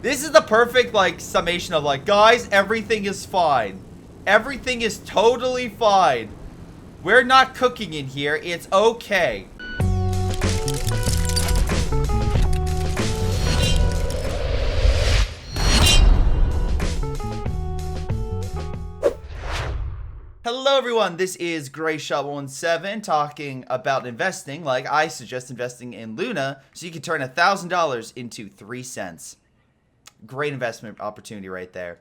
This is the perfect, like, summation of, like, guys, everything is fine. Everything is totally fine. We're not cooking in here. It's okay. Hello everyone, this is Greyshot17 talking about investing. Like I suggest investing in Luna so you can turn $1,000 into 3 cents. Great investment opportunity right there.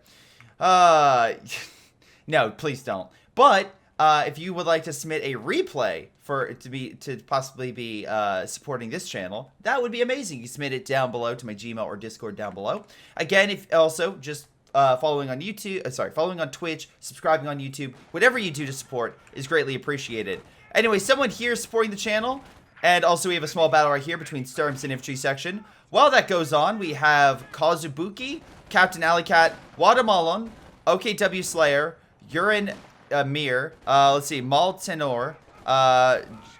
No, please don't. But if you would like to submit a replay to possibly be supporting this channel, that would be amazing. You can submit it down below to my Gmail or Discord down below. Again, if also just following on YouTube, following on Twitch, subscribing on YouTube, whatever you do to support is greatly appreciated. Anyway, someone here is supporting the channel, and also we have a small battle right here between Sturms and Infantry section. While that goes on, we have Kazubuki, Captain Alicat, Wadamalon, OKW Slayer, Urin Mir, let's see, Mal Tenor,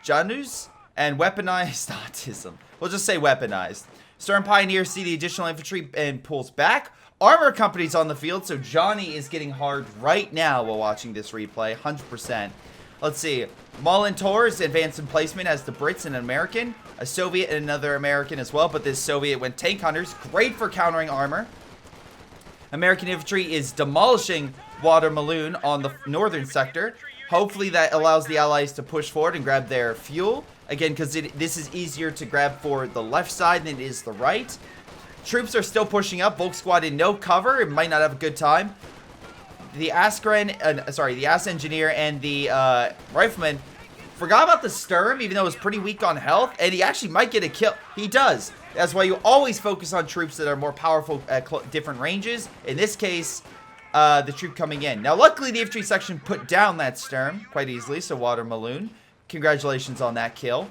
Janus, and Weaponized Autism. We'll just say Weaponized. Sturm Pioneer see the additional infantry and pulls back. Armor company's on the field, so Johnny is getting hard right now while watching this replay, 100%. Let's see. Molintor is advanced in placement as the Brits and an American. A Soviet and another American as well, but this Soviet went tank hunters. Great for countering armor. American infantry is demolishing Watermaloon on the northern sector. Hopefully that allows the allies to push forward and grab their fuel. Again, because this is easier to grab for the left side than it is the right. Troops are still pushing up. Volk squad in no cover. It might not have a good time. The the Ass Engineer and the Rifleman forgot about the Sturm, even though it was pretty weak on health, and he actually might get a kill. He does. That's why you always focus on troops that are more powerful at different ranges. In this case, the troop coming in. Now, luckily, the infantry section put down that Sturm quite easily, so Watermaloon. Congratulations on that kill.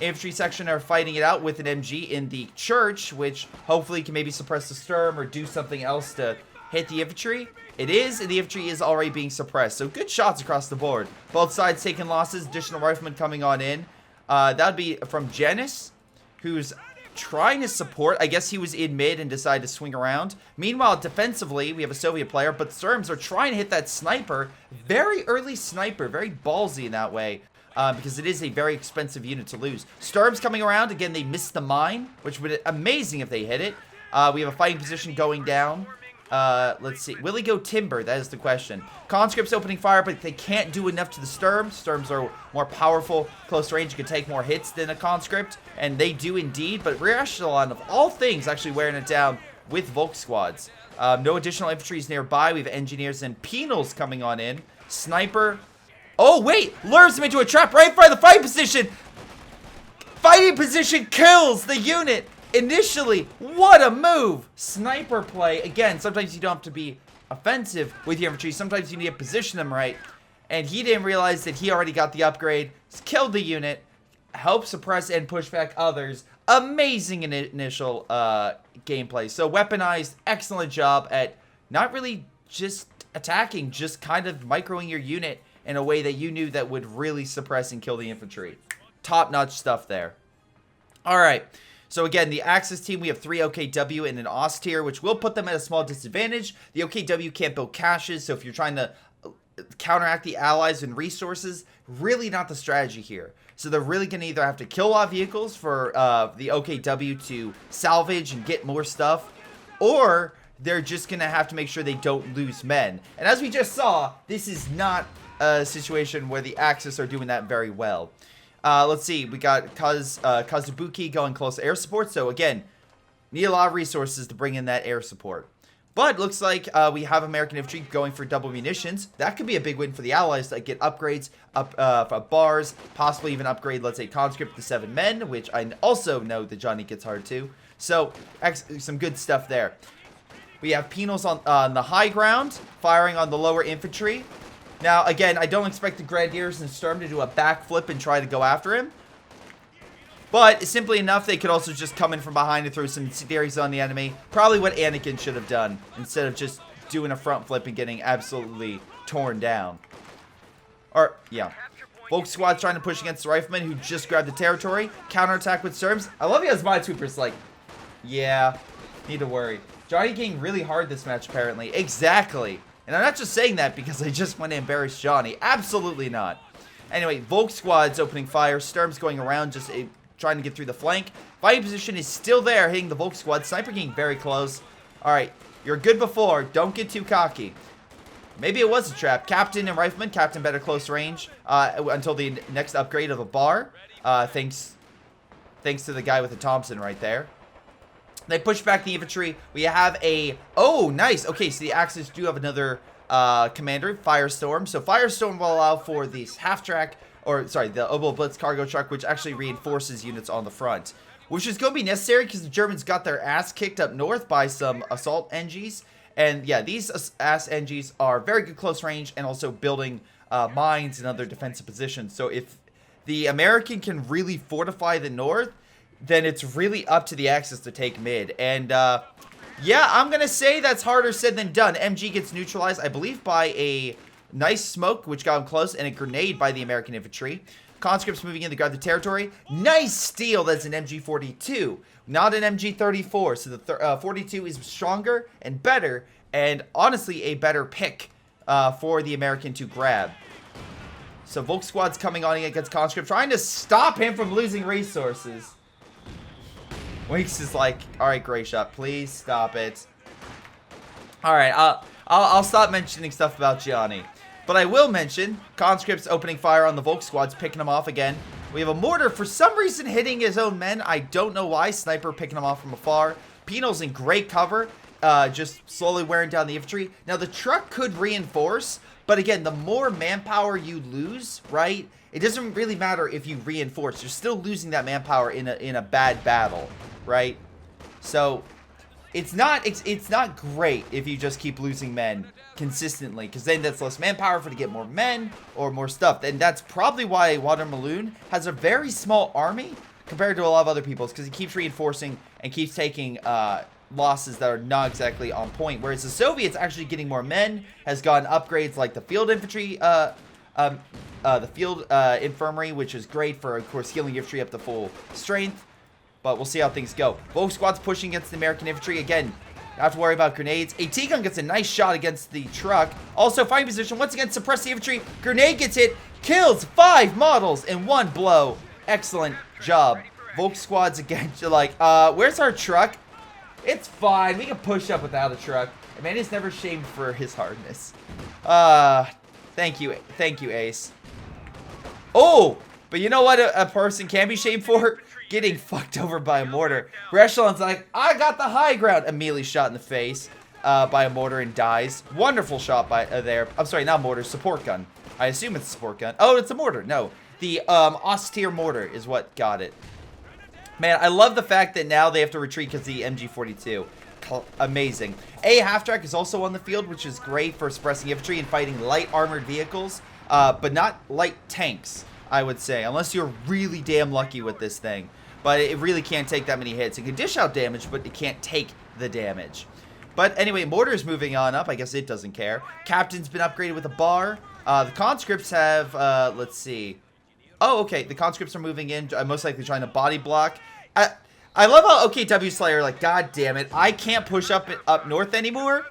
Infantry section are fighting it out with an MG in the church, which hopefully can maybe suppress the Sturm or do something else to hit the infantry. It is, and the infantry is already being suppressed. So good shots across the board. Both sides taking losses. Additional riflemen coming on in. That would be from Janice, who's trying to support. I guess he was in mid and decided to swing around. Meanwhile, defensively, we have a Soviet player, but Sturms are trying to hit that sniper. Very early sniper. Very ballsy in that way. Because it is a very expensive unit to lose. Sturms coming around. Again, they missed the mine, which would be amazing if they hit it. We have a fighting position going down. Let's see. Will he go timber? That is the question. Conscripts opening fire, but they can't do enough to the Sturms. Sturms are more powerful. Close range, you can take more hits than a conscript. And they do indeed. But rear echelon, of all things, actually wearing it down with Volk squads. No additional infantry is nearby. We have engineers and penals coming on in. Sniper. Oh, wait! Lures him into a trap right in front of the fighting position! Fighting position kills the unit! Initially, what a move! Sniper play. Again, sometimes you don't have to be offensive with your infantry. Sometimes you need to position them right. And he didn't realize that he already got the upgrade. Killed the unit. Helped suppress and push back others. Amazing initial gameplay. So, Weaponized, excellent job at not really just attacking, just kind of microing your unit in a way that you knew that would really suppress and kill the infantry. Top-notch stuff there. Alright, so again, the Axis team, we have 3 OKW and an OS tier, which will put them at a small disadvantage. The OKW can't build caches, so if you're trying to counteract the allies and resources, really not the strategy here. So they're really going to either have to kill a lot of vehicles for the OKW to salvage and get more stuff, or they're just going to have to make sure they don't lose men. And as we just saw, this is not a situation where the Axis are doing that very well. Let's see. We got Kazubuki going close to air support. So again, need a lot of resources to bring in that air support. But looks like we have American infantry going for double munitions. That could be a big win for the allies to get upgrades for bars, possibly even upgrade, let's say, conscript to 7 men, which I also know that Johnny gets hard to. So some good stuff there. We have penals on the high ground, firing on the lower infantry. Now, again, I don't expect the Grenadiers and Sturm to do a backflip and try to go after him. But, simply enough, they could also just come in from behind and throw some theories on the enemy. Probably what Anakin should have done, instead of just doing a front flip and getting absolutely torn down. Or, yeah. Volk squad's trying to push against the Riflemen, who just grabbed the territory. Counterattack with Sturms. I love he has Minesweepers like, yeah, need to worry. Johnny getting really hard this match, apparently. Exactly. And I'm not just saying that because I just want to embarrass Johnny. Absolutely not. Anyway, Volk squad's opening fire. Sturm's going around, just trying to get through the flank. Fighting position is still there, hitting the Volk squad. Sniper getting very close. Alright, you're good before. Don't get too cocky. Maybe it was a trap. Captain and Rifleman. Captain better close range until the next upgrade of a bar. Thanks to the guy with the Thompson right there. They push back the infantry. We have a... Oh, nice. Okay, so the Axis do have another commander, Firestorm. So Firestorm will allow for these half-track, or sorry, the Oboe Blitz cargo truck, which actually reinforces units on the front. Which is going to be necessary because the Germans got their ass kicked up north by some assault NGs. And yeah, these ass NGs are very good close range and also building mines and other defensive positions. So if the American can really fortify the north, then it's really up to the Axis to take mid. And yeah, I'm going to say that's harder said than done. MG gets neutralized, I believe, by a nice smoke, which got him close, and a grenade by the American infantry. Conscripts moving in to grab the territory. Nice steal. That's an MG42, not an MG34. So the 42 is stronger and better, and honestly a better pick for the American to grab. So Volk squad's coming on against Conscript, trying to stop him from losing resources. Weeks is like, all right, Greyshot, please stop it. All right, I'll stop mentioning stuff about Gianni. But I will mention, Conscript's opening fire on the Volk squads, picking them off again. We have a mortar, for some reason, hitting his own men. I don't know why. Sniper picking them off from afar. Pino's in great cover, just slowly wearing down the infantry. Now, the truck could reinforce, but again, the more manpower you lose, right, it doesn't really matter if you reinforce. You're still losing that manpower in a bad battle, right? So it's not great if you just keep losing men consistently, because then that's less manpower for to get more men or more stuff. And that's probably why Watermaloon has a very small army compared to a lot of other people's, because he keeps reinforcing and keeps taking losses that are not exactly on point. Whereas the Soviets actually getting more men, has gotten upgrades like the field infantry, the field infirmary, which is great for, of course, healing infantry up to full strength. But we'll see how things go. Volk squad's pushing against the American infantry. Again, don't have to worry about grenades. A T-gun gets a nice shot against the truck. Also, fighting position. Once again, suppress the infantry. Grenade gets hit. Kills 5 models in 1 blow. Excellent job. Volk squad's again, like, where's our truck? It's fine. We can push up without a truck. A man is never shamed for his hardness. Thank you, Ace. Oh, but you know what a person can be shamed for? Getting fucked over by a mortar. Reshelon's like, I got the high ground. Immediately shot in the face by a mortar and dies. Wonderful shot by there. I'm sorry, not mortar, support gun. I assume it's a support gun. Oh, it's a mortar. No, the austere mortar is what got it. Man, I love the fact that now they have to retreat because the MG42. Amazing. A half-track is also on the field, which is great for suppressing infantry and fighting light armored vehicles, but not light tanks, I would say, unless you're really damn lucky with this thing. But it really can't take that many hits. It can dish out damage, but it can't take the damage. But anyway, mortar's moving on up. I guess it doesn't care. Captain's been upgraded with a bar. The conscripts have, let's see. Oh, okay. The conscripts are moving in, most likely trying to body block. I love how OKW Slayer, like, god damn it, I can't push up north anymore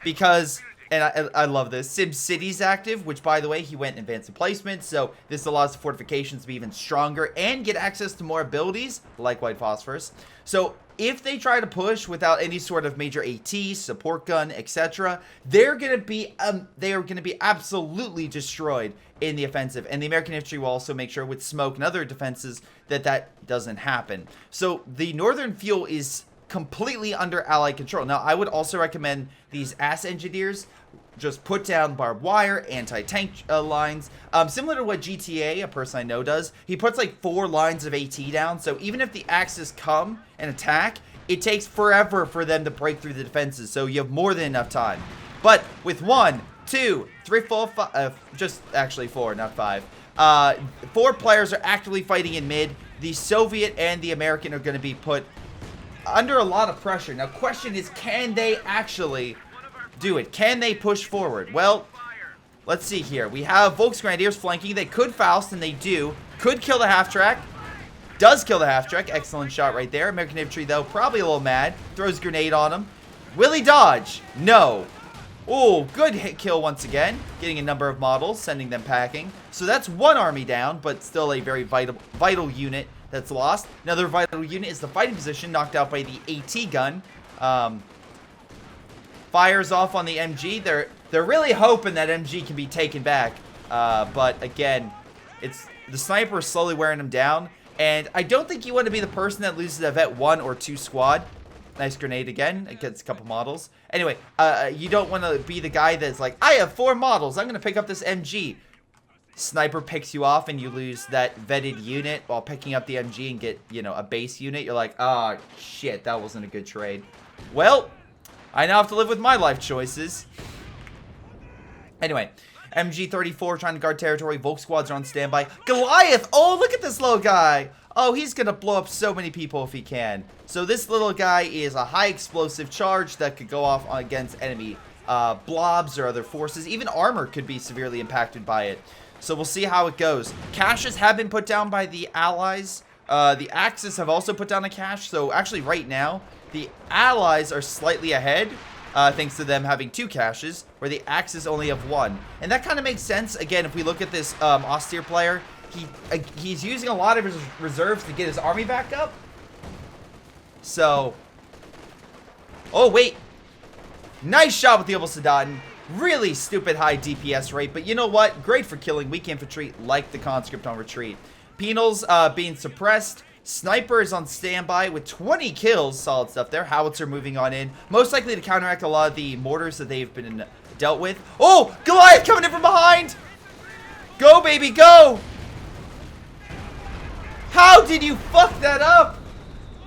because, and I love this, SimCity's active, which, by the way, he went in advanced placement, so this allows the fortifications to be even stronger and get access to more abilities, like White Phosphorus. So if they try to push without any sort of major AT, support gun, etc., they are going to be absolutely destroyed in the offensive. And the American infantry will also make sure with smoke and other defenses that doesn't happen. So the northern fuel is completely under Allied control. Now, I would also recommend these ass engineers just put down barbed wire, anti-tank lines, similar to what GTA, a person I know, does. He puts like 4 lines of AT down, so even if the Axis come and attack, it takes forever for them to break through the defenses, so you have more than enough time. But with 1, 2, 3, 4, 5, just actually 4, not 5. 4 players are actively fighting in mid. The Soviet and the American are going to be put under a lot of pressure. Now, question is, can they actually do it? Can they push forward? Well, let's see here. We have Volksgrenadiers flanking. They could Faust, and they do. Could kill the half-track. Does kill the half-track. Excellent shot right there. American infantry, though, probably a little mad. Throws a grenade on him. Will he dodge? No. Oh, good hit kill once again. Getting a number of models, sending them packing. So that's one army down, but still a very vital unit that's lost. Another vital unit is the fighting position, knocked out by the AT gun. Fires off on the MG. They're really hoping that MG can be taken back. But again, it's the sniper is slowly wearing them down. And I don't think you want to be the person that loses a vet 1 or 2 squad. Nice grenade again. It gets a couple models. Anyway, you don't want to be the guy that's like, I have 4 models. I'm going to pick up this MG. Sniper picks you off and you lose that vetted unit while picking up the MG and get, you know, a base unit. You're like, ah, shit, that wasn't a good trade. Well, I now have to live with my life choices. Anyway, MG-34 trying to guard territory. Volk squads are on standby. Goliath! Oh, look at this little guy. Oh, he's going to blow up so many people if he can. So this little guy is a high explosive charge that could go off against enemy blobs or other forces. Even armor could be severely impacted by it. So we'll see how it goes. Caches have been put down by the allies. The Axis have also put down a cache. So actually right now, the allies are slightly ahead. Thanks to them having 2 caches, where the Axis only have 1. And that kind of makes sense. Again, if we look at this austere player, he's using a lot of his reserves to get his army back up. So, oh wait, nice shot with the Obelsodaten. Really stupid high DPS rate, but you know what? Great for killing weak infantry like the conscript on retreat. Penals being suppressed. Sniper is on standby with 20 kills. Solid stuff there. Howitzer moving on in. Most likely to counteract a lot of the mortars that they've been dealt with. Oh, Goliath coming in from behind. Go, baby, go. How did you fuck that up?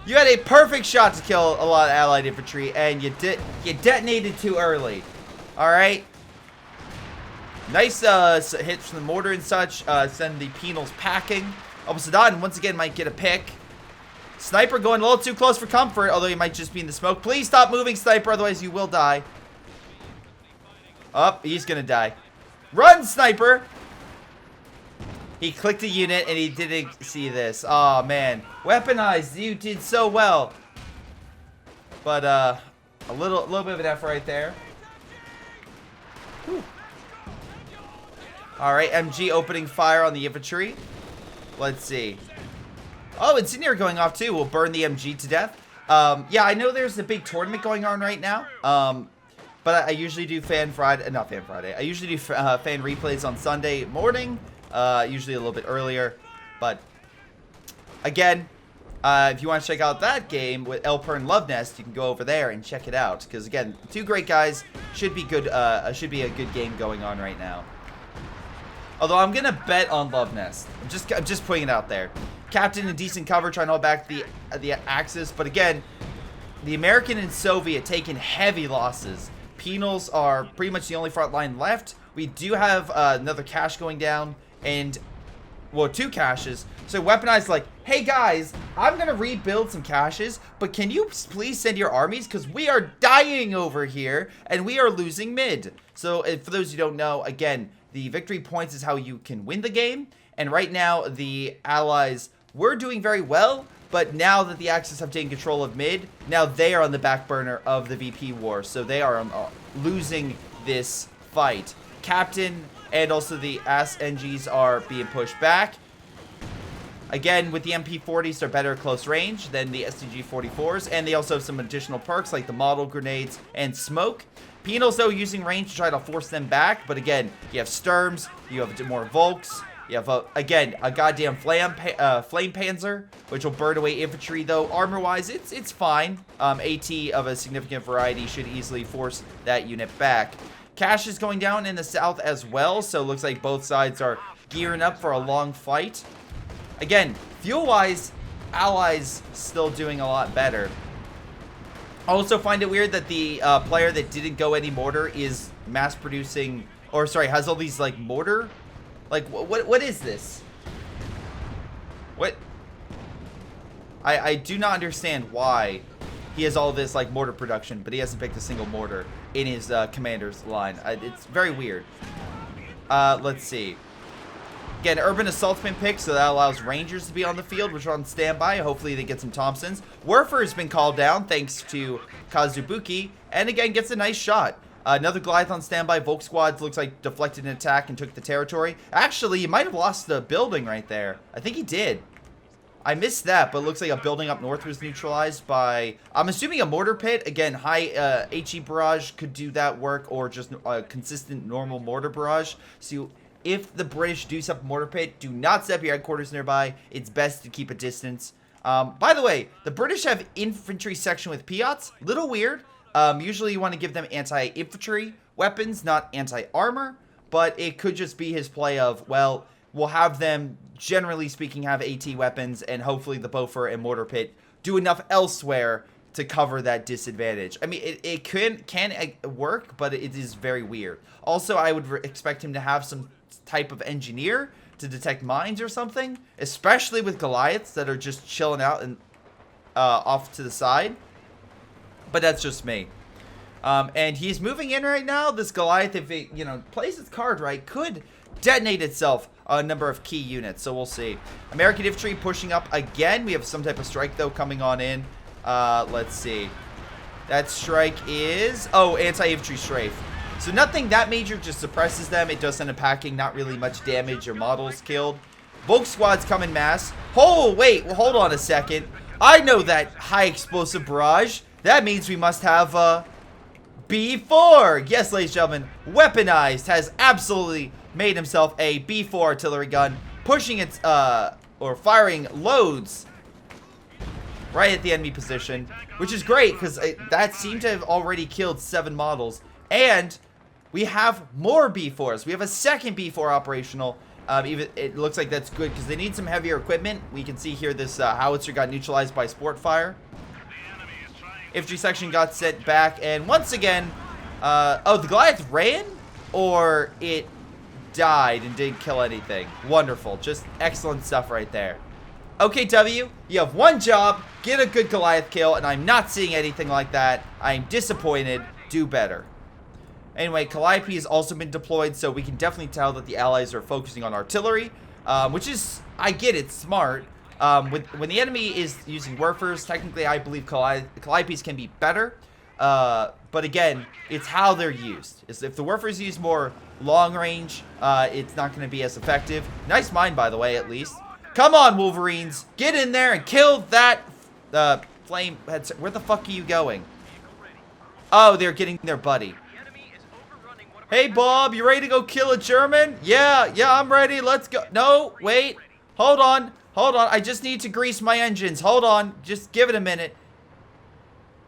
You had a perfect shot to kill a lot of allied infantry, and you detonated too early. All right. Nice hits from the mortar and such. Send the penals packing. Obelsodaten once again might get a pick. Sniper going a little too close for comfort, although he might just be in the smoke. Please stop moving, Sniper, otherwise you will die. Oh, he's gonna die. Run, Sniper! He clicked a unit and he didn't see this. Oh man. Weaponized, you did so well. But a little bit of an F right there. Alright, MG opening fire on the infantry. Let's see. Oh, Incendiary going off too. We'll burn the MG to death. Yeah, I know there's a big tournament going on right now. But I usually do fan Friday. Not fan Friday. I usually do fan replays on Sunday morning. Usually a little bit earlier. But again, if you want to check out that game with Elper and Love Nest, you can go over there and check it out. Because again, 2 great guys. Should be good. Should be a good game going on right now. Although I'm gonna bet on Love Nest. I'm just putting it out there. Captain in decent cover, trying to hold back the Axis, but again, the American and Soviet taking heavy losses. Penals are pretty much the only front line left. We do have another cache going down, and well, 2 caches. So Weaponized like, hey guys, I'm gonna rebuild some caches, but can you please send your armies because we are dying over here and we are losing mid. So for those who don't know, again, the victory points is how you can win the game. And right now, the allies were doing very well. But now that the Axis have taken control of mid, now they are on the back burner of the VP war. So they are losing this fight. Captain and also the SNGs are being pushed back. Again, with the MP40s, they're better at close range than the STG-44s. And they also have some additional perks like the model grenades and smoke. Penals, though, using range to try to force them back. But again, you have Sturms, you have more Volks, you have, again, a goddamn Flame Panzer, which will burn away infantry, though. Armor-wise, it's fine. AT of a significant variety should easily force that unit back. Cash is going down in the south as well, so it looks like both sides are gearing up for a long fight. Again, fuel-wise, Allies still doing a lot better. I also find it weird that the player that didn't go any mortar is mass producing, or sorry, has all these like mortar. Like what is this? What? I do not understand why he has all this like mortar production, but he hasn't picked a single mortar in his commander's line. It's very weird. Let's see. Again, Urban Assault's been picked, so that allows Rangers to be on the field, which are on standby. Hopefully they get some Thompsons. Werfer has been called down thanks to Kazubuki, and again gets a nice shot. Another Goliath on standby. Volk squads looks like deflected an attack and took the territory. Actually, he might have lost the building right there. I think he did. I missed that, but it looks like a building up north was neutralized by, I'm assuming, a mortar pit. Again, high HE barrage could do that work, or just a consistent normal mortar barrage. So if the British do set up a mortar pit, do not set up your headquarters nearby. It's best to keep a distance. By the way, the British have infantry section with Piats. Little weird. Usually you want to give them anti-infantry weapons, not anti-armor. But it could just be his play of, well, we'll have them, generally speaking, have AT weapons, and hopefully the Boffer and mortar pit do enough elsewhere to cover that disadvantage. I mean, it can work, but it is very weird. Also, I would expect him to have some type of engineer to detect mines or something, especially with Goliaths that are just chilling out and off to the side. But that's just me. And he's moving in right now. This Goliath, if it, plays its card right, could detonate itself on a number of key units. So we'll see. American infantry pushing up again. We have some type of strike, though, coming on in. Let's see. That strike is... oh, anti-infantry strafe. So nothing that major, just suppresses them. It does send a packing, not really much damage or models killed. Volk squads come in mass. Oh, wait. Well, hold on a second. I know that high explosive barrage. That means we must have B4. Yes, ladies and gentlemen, weaponized has absolutely made himself a B4 artillery gun, pushing its or firing loads right at the enemy position, which is great because that seemed to have already killed 7 models. And we have more B4s. We have a second B4 operational. Even it looks like that's good because they need some heavier equipment. We can see here this howitzer got neutralized by sport fire. Infantry section got sent back, and once again, oh, the Goliath ran, or it died and didn't kill anything. Wonderful. Just excellent stuff right there. Okay, W, you have one job. Get a good Goliath kill, and I'm not seeing anything like that. I'm disappointed. Do better. Anyway, Calliope has also been deployed, so we can definitely tell that the allies are focusing on artillery, which is, I get it, smart. When the enemy is using Werfers, technically I believe Calliopes can be better. But again, it's how they're used. If the Werfers use more long range, it's not going to be as effective. Nice mine, by the way, at least. Come on, Wolverines. Get in there and kill that flame. Where the fuck are you going? Oh, they're getting their buddy. Hey, Bob, you ready to go kill a German? Yeah, I'm ready. Let's go. No, wait. Hold on. I just need to grease my engines. Hold on. Just give it a minute.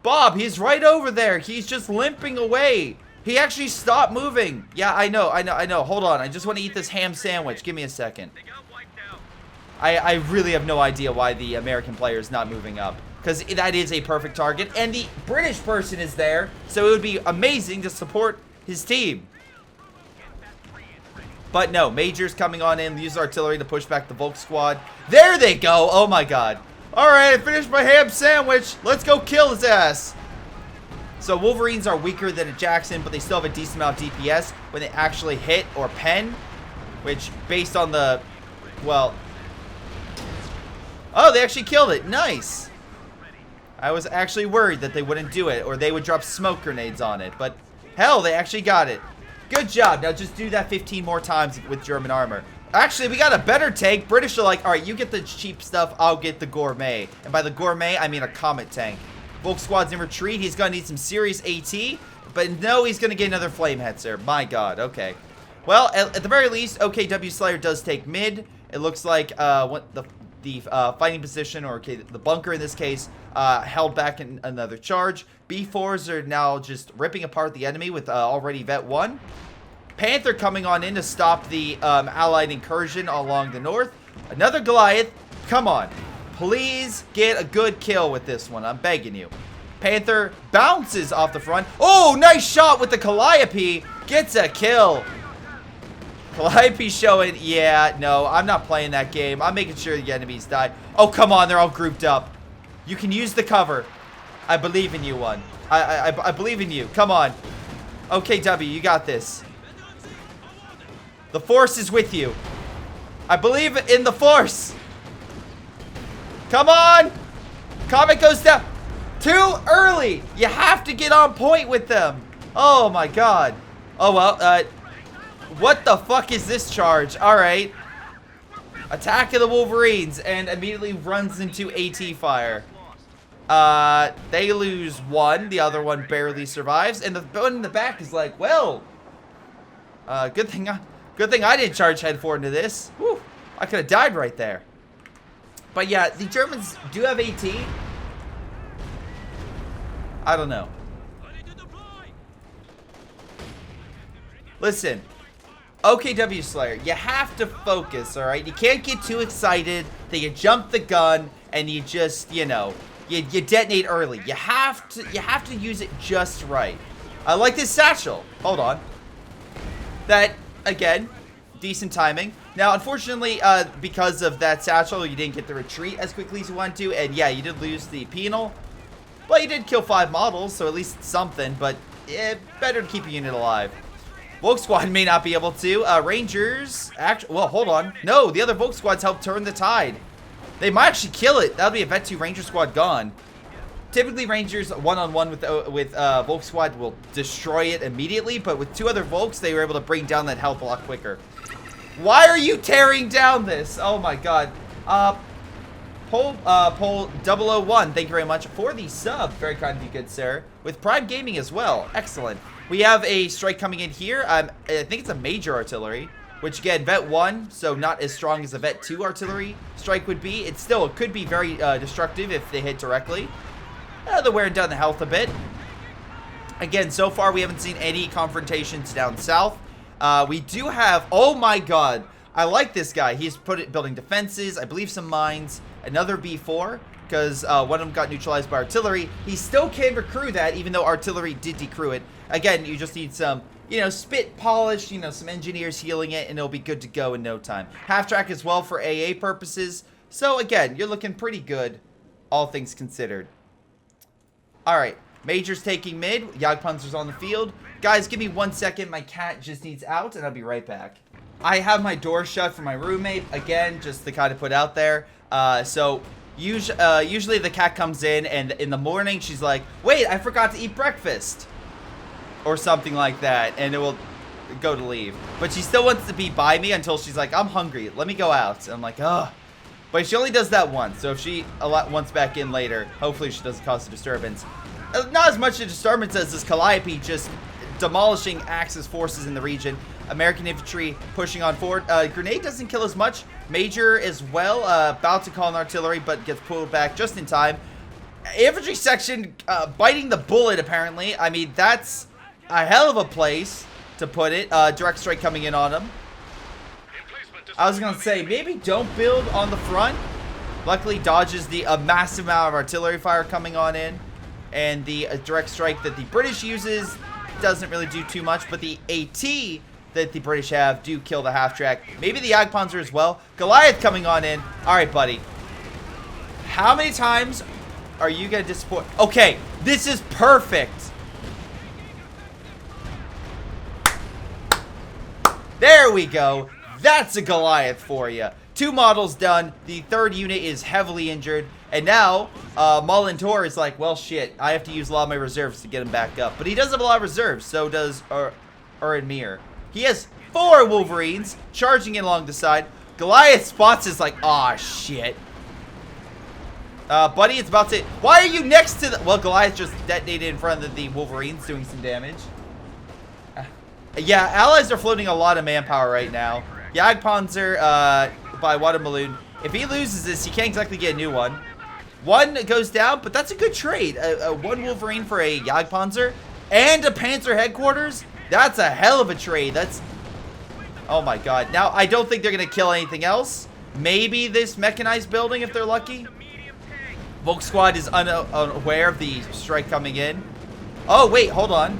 Bob, he's right over there. He's just limping away. He actually stopped moving. Yeah, I know. Hold on. I just want to eat this ham sandwich. Give me a second. I really have no idea why the American player is not moving up. Because that is a perfect target. And the British person is there. So it would be amazing to support his team. But no, Major's coming on in. Use artillery to push back the Volk squad. There they go. Oh my god. Alright, I finished my ham sandwich. Let's go kill his ass. So Wolverines are weaker than a Jackson, but they still have a decent amount of DPS when they actually hit or pen. Which, based on the... well... oh, they actually killed it. Nice. I was actually worried that they wouldn't do it, or they would drop smoke grenades on it. But, hell, they actually got it. Good job. Now just do that 15 more times with German armor. Actually, we got a better tank. British are like, all right, you get the cheap stuff, I'll get the gourmet. And by the gourmet, I mean a comet tank. Volk squad's in retreat. He's going to need some serious AT. But no, he's going to get another flame hetzer. My god, okay. Well, at the very least, OKW Slayer does take mid. It looks like what the fighting position, or the bunker in this case, held back in another charge. B4s are now just ripping apart the enemy with already Vet 1. Panther coming on in to stop the allied incursion along the north. Another Goliath. Come on. Please get a good kill with this one. I'm begging you. Panther bounces off the front. Oh, nice shot with the Calliope. Gets a kill. Calliope showing, yeah, no, I'm not playing that game. I'm making sure the enemies die. Oh, come on. They're all grouped up. You can use the cover. I believe in you, one. I believe in you. Come on. Okay, W, you got this. The force is with you. I believe in the force. Come on. Comet goes down. Too early. You have to get on point with them. Oh my god. Oh well, what the fuck is this charge? Alright. Attack of the Wolverines and immediately runs into AT fire. They lose one. The other one barely survives. And the one in the back is like, well, good thing I didn't charge head forward into this. Whew, I could have died right there. But yeah, the Germans do have AT. I don't know. Listen, OKW Slayer, you have to focus, alright? You can't get too excited that you jump the gun and you just, you know, you detonate early. You have to use it just right. I like this satchel. Hold on. That, again, decent timing. Now, unfortunately, because of that satchel, you didn't get the retreat as quickly as you wanted to. And yeah, you did lose the penal. But you did kill 5 models, so at least something. But better to keep a unit alive. Volk Squad may not be able to. Rangers, well, hold on. No, the other Volk Squads help turn the tide. They might actually kill it. That'll be a Vet 2 Ranger Squad gone. Typically, Rangers one-on-one with Volk Squad will destroy it immediately, but with 2 other Volks, they were able to bring down that health a lot quicker. Why are you tearing down this? Oh my god. Poll 001, thank you very much for the sub. Very kind of you, good sir. With Prime Gaming as well. Excellent. We have a strike coming in here. I think it's a major artillery, which again, Vet 1, so not as strong as a Vet 2 artillery strike would be. It could be very destructive if they hit directly. They're wearing down the health a bit. Again, so far we haven't seen any confrontations down south. We do have, oh my god, I like this guy. He's building defenses, I believe some mines, another B4, because one of them got neutralized by artillery. He still can recruit that, even though artillery did decrew it. Again, you just need some, you know, spit polish, you know, some engineers healing it, and it'll be good to go in no time. Half track as well for AA purposes. So again, you're looking pretty good, all things considered. Alright, Major's taking mid, Jagdpanzer's on the field. Guys, give me 1 second, my cat just needs out, and I'll be right back. I have my door shut for my roommate, again, just to kind of put out there. Usually the cat comes in, and in the morning she's like, wait, I forgot to eat breakfast. Or something like that, and it will go to leave. But she still wants to be by me until she's like, I'm hungry, let me go out. And I'm like, ugh. But she only does that once, so if she wants back in later, hopefully she doesn't cause a disturbance. Not as much a disturbance as this Calliope just demolishing Axis forces in the region. American infantry pushing on forward. Grenade doesn't kill as much. Major as well, about to call an artillery, but gets pulled back just in time. Infantry section biting the bullet, apparently. I mean, that's a hell of a place to put it. Direct strike coming in on them. I was going to say, maybe don't build on the front. Luckily, dodges the massive amount of artillery fire coming on in. And the direct strike that the British uses doesn't really do too much. But the AT that the British have do kill the half-track. Maybe the Jagdpanzer as well. Goliath coming on in. Alright, buddy. How many times are you going to disappoint? Okay, this is perfect. There we go. That's a Goliath for you. 2 models done. The 3rd unit is heavily injured. And now, Molintor is like, well, shit. I have to use a lot of my reserves to get him back up. But he does have a lot of reserves. So does Uranmir. He has 4 Wolverines charging in along the side. Goliath spots is like, aw, shit. Buddy, it's about to... Why are you next to the... Well, Goliath just detonated in front of the Wolverines, doing some damage. Yeah, allies are floating a lot of manpower right now. Jagdpanzer by Water Balloon. If he loses this, he can't exactly get a new one. 1 goes down, but that's a good trade. 1 Wolverine for a Jagdpanzer and a Panther headquarters. That's a hell of a trade. That's... Oh my god. Now, I don't think they're going to kill anything else. Maybe this mechanized building if they're lucky. Volk Squad is unaware of the strike coming in. Oh, wait, hold on.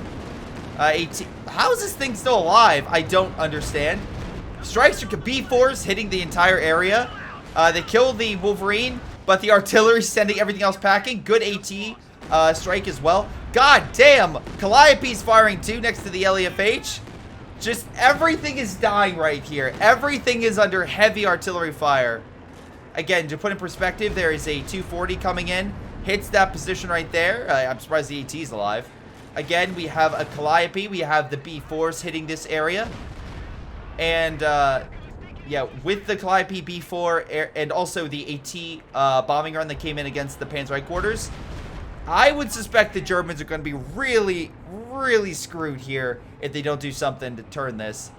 How is this thing still alive? I don't understand. Strikes are B4s hitting the entire area. They kill the Wolverine, but the artillery sending everything else packing. Good AT strike as well. God damn! Calliope's firing too next to the LEFH. Just everything is dying right here. Everything is under heavy artillery fire. Again, to put in perspective, there is a 240 coming in. Hits that position right there. I'm surprised the AT is alive. Again, we have a Calliope. We have the B4s hitting this area. And, yeah, with the Calliope B4 and also the AT bombing run that came in against the Panzer headquarters, I would suspect the Germans are going to be really, really screwed here if they don't do something to turn this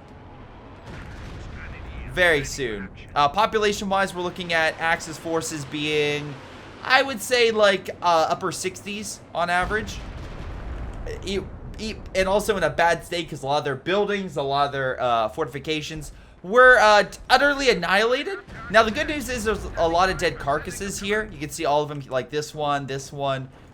very soon. Population-wise, we're looking at Axis forces being, I would say, like, upper 60s on average. And also in a bad state because a lot of their buildings, a lot of their fortifications were utterly annihilated. Now, the good news is there's a lot of dead carcasses here. You can see all of them, like this one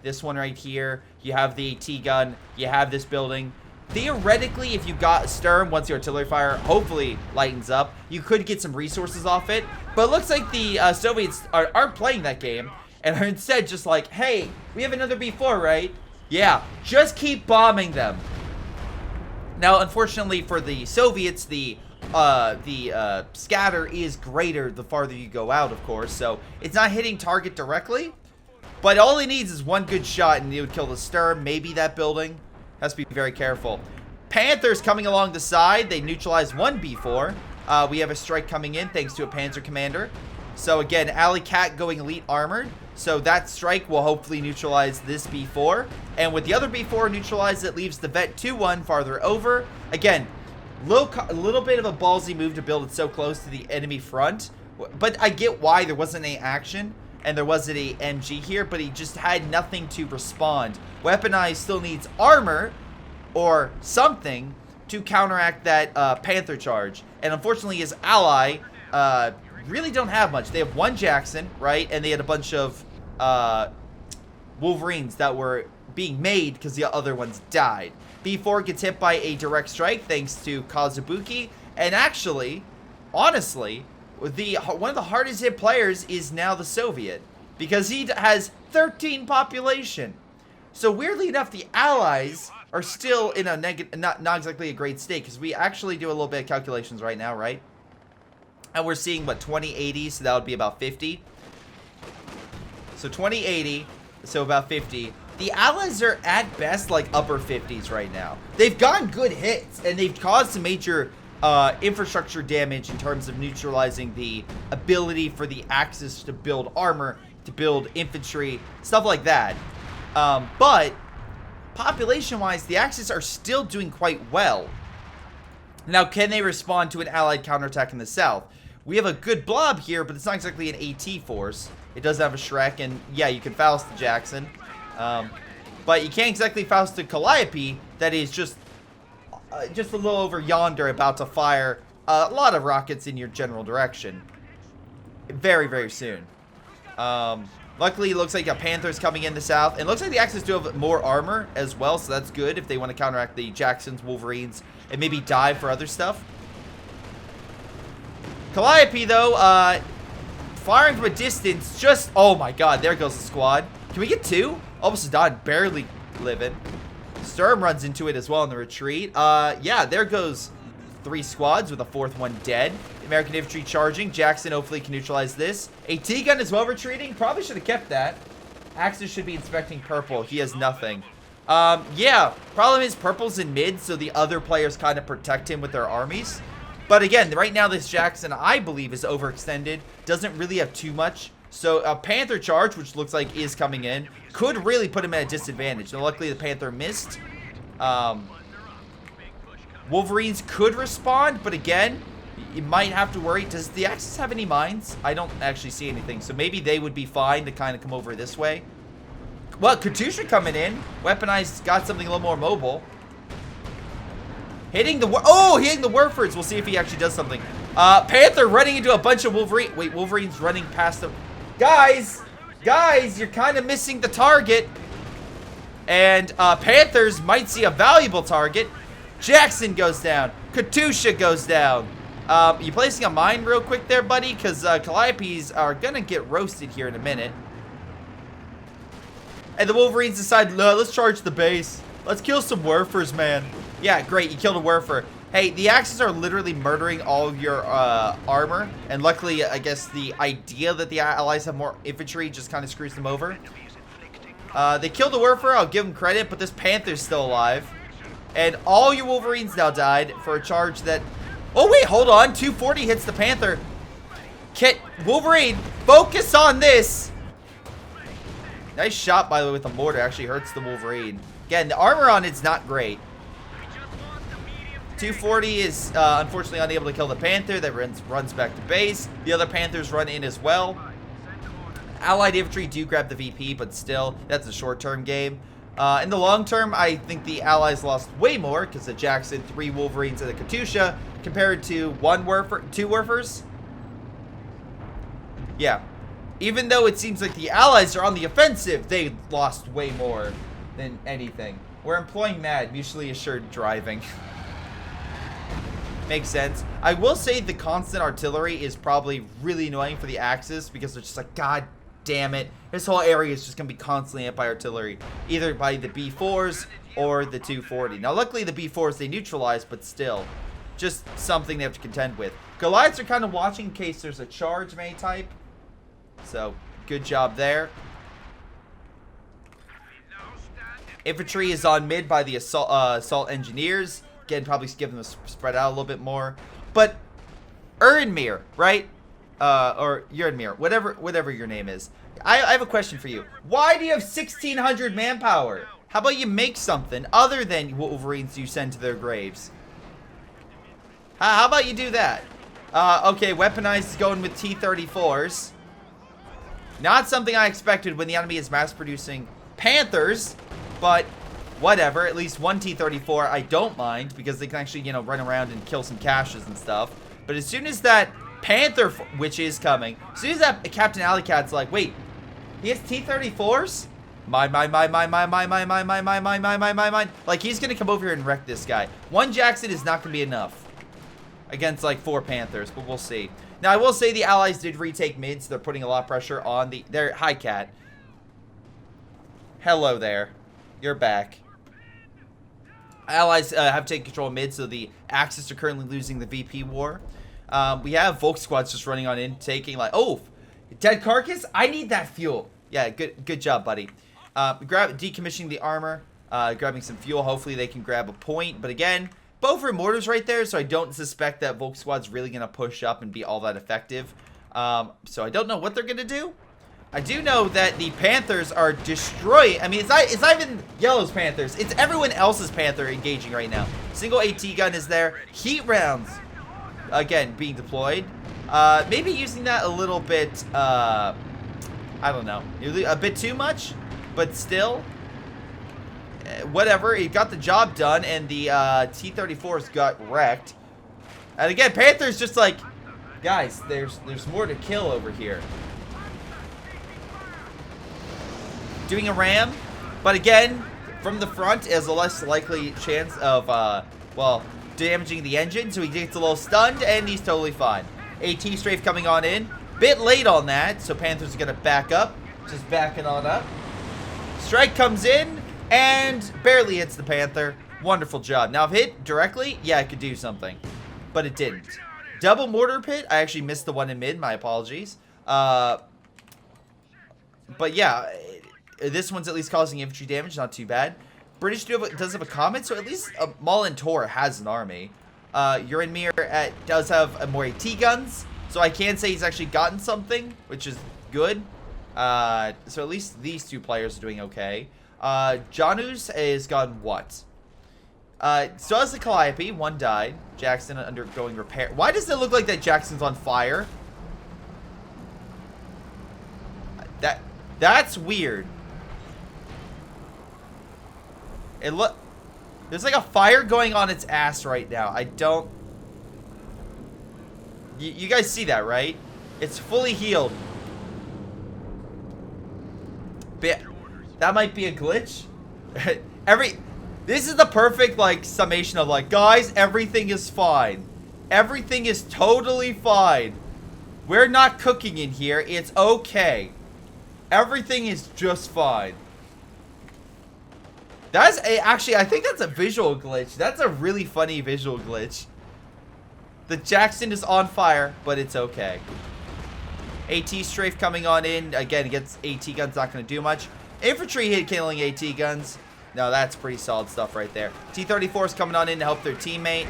right here. You have the AT gun. You have this building. Theoretically, if you got Sturm, once the artillery fire hopefully lightens up, you could get some resources off it. But it looks like the Soviets aren't playing that game and are instead just like, hey, we have another B4, right? Yeah, just keep bombing them. Now, unfortunately for the Soviets, the scatter is greater the farther you go out, of course. So it's not hitting target directly, but all he needs is one good shot and he would kill the Sturm, maybe that building. Has to be very careful. Panthers coming along the side. They neutralize one B4. We have a strike coming in thanks to a Panzer commander. So again, Alley Cat going elite armored. So that strike will hopefully neutralize this B4. And with the other B4 neutralized, it leaves the Vet 2-1 farther over. Again, a little bit of a ballsy move to build it so close to the enemy front. But I get why there wasn't any action. And there wasn't a MG here, but he just had nothing to respond. Weaponized still needs armor or something to counteract that Panther charge. And unfortunately, his ally really don't have much. They have one Jackson, right? And they had a bunch of Wolverines that were being made because the other ones died. B4 gets hit by a direct strike thanks to Kazubuki. And actually, honestly, one of the hardest hit players is now the Soviet because he has 13 population. So weirdly enough, the Allies are still in a not exactly a great state because we actually do a little bit of calculations right now, right? And we're seeing what 2080, so that would be about 50. So 2080, so about 50. The Allies are at best like upper 50s right now. They've gotten good hits and they've caused some major infrastructure damage in terms of neutralizing the ability for the Axis to build armor, to build infantry, stuff like that. But population-wise, the Axis are still doing quite well. Now, can they respond to an Allied counterattack in the south? We have a good blob here, but it's not exactly an AT force. It does have a Shrek, and yeah, you can Faust the Jackson. But you can't exactly Faust the Calliope that is just a little over yonder about to fire a lot of rockets in your general direction. Very, very soon. Luckily, it looks like a Panther's coming in the south. And it looks like the Axis do have more armor as well, so that's good if they want to counteract the Jacksons, Wolverines, and maybe dive for other stuff. Calliope, though, firing from a distance, just... Oh, my God, there goes the squad. Can we get two? Almost Saddam barely living. Sturm runs into it as well in the retreat. Yeah, there goes 3 squads with a 4th one dead. American infantry charging. Jackson hopefully can neutralize this. AT gun as well retreating. Probably should have kept that. Axis should be inspecting purple. He has nothing. Yeah, problem is purple's in mid, so the other players kind of protect him with their armies. But again, right now this Jackson, I believe, is overextended. Doesn't really have too much. So a Panther charge, which looks like is coming in, could really put him at a disadvantage. Now, luckily, the Panther missed. Wolverines could respond, but again, you might have to worry. Does the Axis have any mines? I don't actually see anything, so maybe they would be fine to kind of come over this way. Well, Katusha coming in. Weaponized got something a little more mobile. Hitting the... Oh, hitting the Werfers. We'll see if he actually does something. Panther running into a bunch of Wolverine... Wait, Wolverine's running past them. Guys, you're kind of missing the target. And Panthers might see a valuable target. Jackson goes down. Katusha goes down. You placing a mine real quick there, buddy? Because Calliopes are going to get roasted here in a minute. And the Wolverines decide, let's charge the base. Let's kill some Werfers, man. Yeah, great. You killed a Werfer. Hey, the axes are literally murdering all of your armor, and luckily, I guess the idea that the allies have more infantry just kind of screws them over. They killed the Werfer, I'll give them credit, but this Panther's still alive. And all your Wolverines now died for a charge that... Oh, wait, hold on. 240 hits the Panther. Wolverine, focus on this. Nice shot, by the way, with the mortar. Actually hurts the Wolverine. Again, the armor on it's not great. 240 is unfortunately unable to kill the Panther. That runs back to base. The other Panthers run in as well. Allied infantry do grab the VP, but still, that's a short-term game. In the long term, I think the Allies lost way more because of Jackson, 3 Wolverines, and the Katusha compared to 2 Werfers. Yeah. Even though it seems like the Allies are on the offensive, they lost way more than anything. We're employing MAD, mutually assured driving. Makes sense. I will say the constant artillery is probably really annoying for the Axis because they're just like, God damn it. This whole area is just going to be constantly hit by artillery. Either by the B4s or the 240. Now, luckily the B4s they neutralize, but still. Just something they have to contend with. Goliaths are kind of watching in case there's a charge of any type. So, good job there. Infantry is on mid by the assault engineers. Again, probably give them a spread out a little bit more. But Erinmir, right? Or Erinmir, whatever your name is. I have a question for you. Why do you have 1,600 manpower? How about you make something other than Wolverines you send to their graves? How about you do that? Okay, weaponized is going with T-34s. Not something I expected when the enemy is mass-producing Panthers, but whatever. At least one T-34 I don't mind because they can actually, you know, run around and kill some caches and stuff. But as soon as that Panther, which is coming, as soon as that Captain Alley-Cat's like, wait, he has T-34s? Mine. Like, he's gonna come over here and wreck this guy. One Jackson is not gonna be enough against like 4 Panthers, but we'll see. Now, I will say the Allies did retake mid, so they're putting a lot of pressure on their hi, Cat. Hello there. You're back. Allies have taken control of mid, so the Axis are currently losing the VP war. We have Volk squads just running on in, taking like, oh, dead carcass? I need that fuel. Yeah, good job, buddy. Decommissioning the armor, grabbing some fuel. Hopefully they can grab a point, but again, both are mortars right there, so I don't suspect that Volk squad's really going to push up and be all that effective. So I don't know what they're going to do. I do know that the Panthers are destroying. I mean, it's not even Yellow's Panthers. It's everyone else's Panther engaging right now. Single AT gun is there. Heat rounds, again, being deployed. Maybe using that a little bit, I don't know, a bit too much, but still. Whatever, it got the job done, and the T-34s got wrecked. And again, Panther's just like, guys, there's more to kill over here. Doing a ram, but again, from the front is a less likely chance of, well, damaging the engine, so he gets a little stunned, and he's totally fine. AT strafe coming on in. Bit late on that, so Panthers are going to back up. Just backing on up. Strike comes in, and barely hits the Panther. Wonderful job. Now, if hit directly, yeah, it could do something. But it didn't. Double mortar pit. I actually missed the one in mid. My apologies. But yeah, this one's at least causing infantry damage. Not too bad. British does have a comet, so at least Mullen Tor has an army. Erinmir does have more AT guns, so I can say he's actually gotten something, which is good. So at least these 2 players are doing okay. Janus is gone what? So has the Calliope. 1 died. Jackson undergoing repair. Why does it look like that Jackson's on fire? That's weird. There's like a fire going on its ass right now. I don't... You guys see that, right? It's fully healed. That might be a glitch. This is the perfect, like, summation of, like, guys, everything is fine. Everything is totally fine. We're not cooking in here. It's okay. Everything is just fine. That's actually, I think that's a visual glitch. That's a really funny visual glitch. The Jackson is on fire, but it's okay. AT strafe coming on in. Again, against AT guns, not going to do much. Infantry hit killing AT guns. No, that's pretty solid stuff right there. T-34 is coming on in to help their teammate.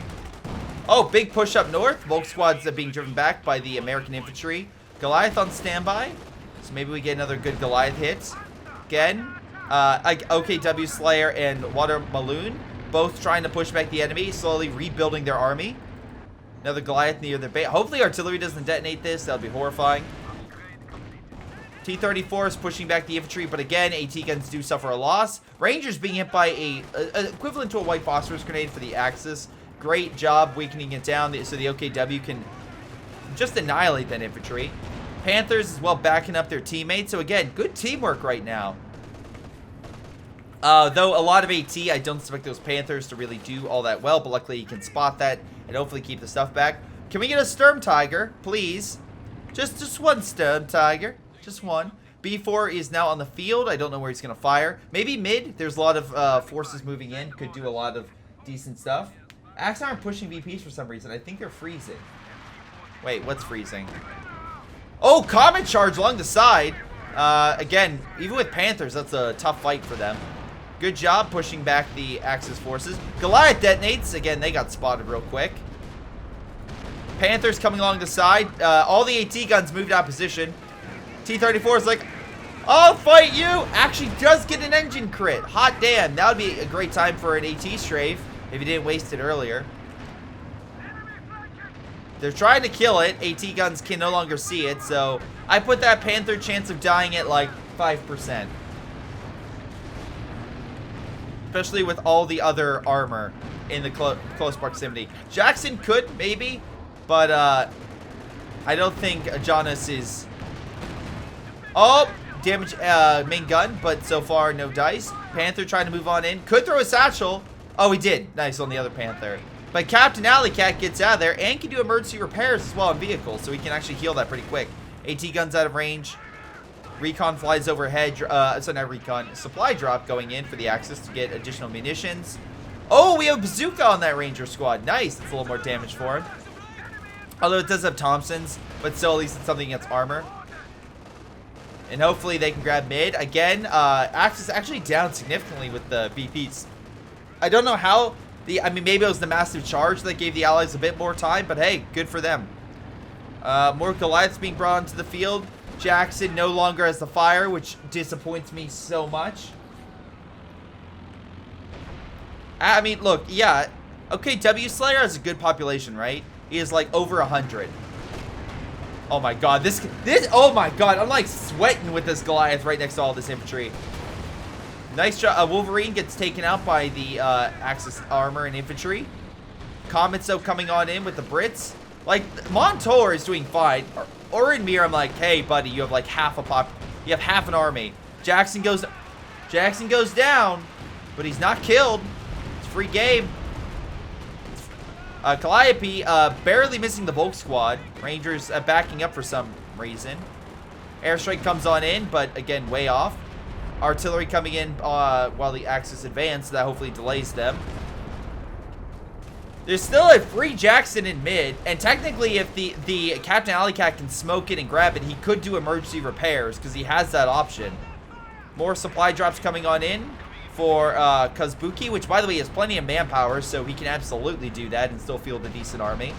Oh, big push up north. Volk squads are being driven back by the American infantry. Goliath on standby. So maybe we get another good Goliath hit. Again, OKW Slayer and Water Maloon both trying to push back the enemy, slowly rebuilding their army. Another Goliath near their base. Hopefully artillery doesn't detonate this. That would be horrifying. T-34 is pushing back the infantry, but again, AT guns do suffer a loss. Rangers being hit by a equivalent to a white phosphorus grenade for the Axis. Great job weakening it down so the OKW can just annihilate that infantry. Panthers as well backing up their teammates. So again, good teamwork right now. Though a lot of AT, I don't expect those Panthers to really do all that well, but luckily you can spot that and hopefully keep the stuff back. Can we get a Sturm Tiger, please? Just one Sturm Tiger. Just one. B4 is now on the field. I don't know where he's going to fire. Maybe mid. There's a lot of forces moving in. Could do a lot of decent stuff. Axe aren't pushing VPs for some reason. I think they're freezing. Wait, what's freezing? Oh, Comet Charge along the side. Again, even with Panthers, that's a tough fight for them. Good job pushing back the Axis forces. Goliath detonates. Again, they got spotted real quick. Panthers coming along the side. All the AT guns moved out of position. T-34 is like, I'll fight you. Actually does get an engine crit. Hot damn. That would be a great time for an AT strafe if you didn't waste it earlier. They're trying to kill it. AT guns can no longer see it. So I put that Panther chance of dying at like 5%. Especially with all the other armor in the close proximity. Jackson could, maybe. But I don't think Jonas is... Oh, damage main gun, but so far no dice. Panther trying to move on in. Could throw a satchel. Oh, he did. Nice on the other Panther. But Captain Alley Cat gets out of there and can do emergency repairs as well on vehicles, so he can actually heal that pretty quick. AT guns out of range. Recon flies overhead. So not recon. Supply drop going in for the Axis to get additional munitions. Oh, we have Bazooka on that Ranger squad. Nice. That's a little more damage for him. Although it does have Thompsons, but still at least it's something against armor. And hopefully they can grab mid. Again, Axis actually down significantly with the VPs. I don't know how I mean, maybe it was the massive charge that gave the Allies a bit more time, but hey, good for them. More Goliaths being brought onto the field. Jackson no longer has the fire, which disappoints me so much. I mean, look, yeah. Okay, W Slayer has a good population, right? He is like over 100. Oh my god, this, oh my god, I'm like sweating with this Goliath right next to all this infantry. Nice job. Wolverine gets taken out by the Axis armor and infantry. Comets though coming on in with the Brits. Like, Montour is doing fine. Or in Mir, I'm like, hey buddy, you have like half an army. Jackson goes down, but he's not killed. It's free game. Calliope barely missing the Volk squad. Rangers backing up for some reason. Airstrike comes on in, but again, way off. Artillery coming in while the Axis advance. That hopefully delays them. There's still a free Jackson in mid. And technically, if the Captain Alley Cat can smoke it and grab it, he could do emergency repairs because he has that option. More supply drops coming on in for Kazbuki, which, by the way, has plenty of manpower, so he can absolutely do that and still field a decent army.